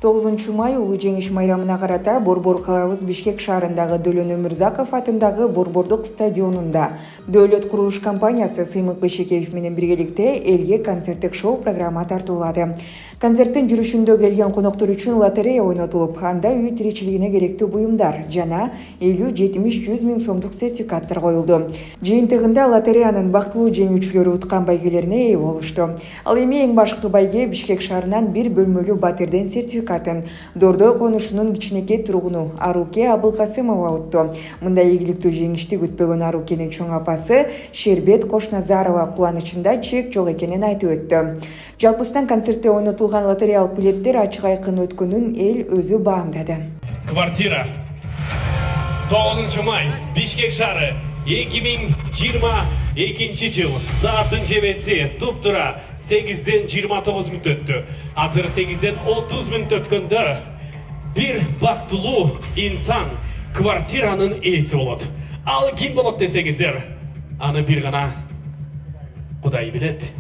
9 май улуу жеңиш майрамына карата Борбор калабыз Бишкек шаарындагы Дөлөн Өмүрзаков атындагы Борбордук стадионунда Дөөлөт курулуш компаниясы Сыймык Бейшекеев менен биргеликте элге концерттик шоу программа тартуулады. Концерттин жүрүшүндө келген коноктор үчүн лотерея ойнотулуп, анда үй тиричилигине керектүү буюмдар жана 50-70-100 миң сомдук сертификаттар коюлду. Жыйынтыгында лотереянын бактылуу жеңүүчүлөрү уткан байгелерине ээ болушту. Ал эми эң башкы байге Бишкек шаарынан бир бөлмөлүү батирден сертификатын Дордой конушунун кичинекей тургуну Аруке Абылкасымова утту. Мындай ийгиликтүү жеңишти күтпөгөн Арукенин чоң апасы Шербет Кошназарова кубанычында чек жок экенин айтып өттү. Жалпысынан концертте ойнотулган лотереялык билеттер ачык айкын өткөнүн эл өзү баамдады. Квартира 9 май Бишкек шаары 2022 жыл сааттын чебеси туптура 8-ден 29 мүнөт өттү. Азыр 8-ден 30 мүнөт өткөндө бир бактылуу инсан квартиранын ээси болот. Ал ким болот десеңиздер, аны бир гана Кудай билет.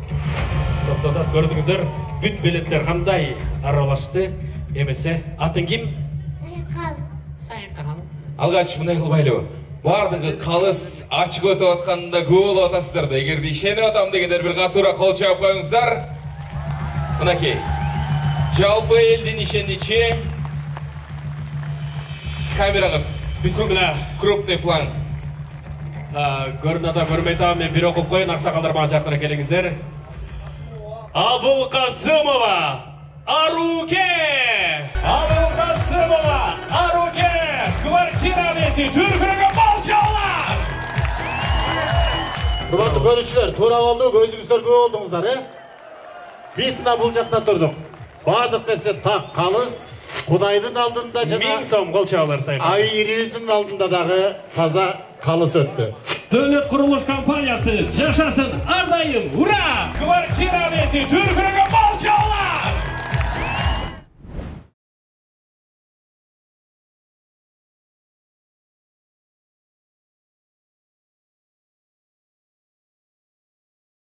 Токтодот көрдүңүздөр, бүт билеттер кандай аралашты. Эмесе атын ким? Сайынкал. Алгач мындай кылбайлы. Бардыгы калыс ачык өтүп атканда көп болуп атасыздар да. Эгерде ишенип атам дегендер бир катуура кол чаап коюңуздар. Мынакей. Жалпы элдин ишеничи камерага крупный план. Көрүнүп ата көрмөй атам, мен бир окуп коюн, аксакалдар мага жакыныраак келиңиздер. Абылкасымова Аруке! Абылкасымова Аруке! Квартира ээси түркүрөгө болчолар! Урматтуу көрүүчүлөр, туура болду, көзүңүздөр көп болдуңуздар, Биз мына бул жакта турдук. Бардык нерсе так калыс, Кудайдын алдында жана 1000 сом кол чабалар сайын. Айрыбыздын алдында дагы таза калыс өттү. Дөөлөт курулуш компаниясы жашасын ар дайым. Ура! Квартира ээси түркүрөгө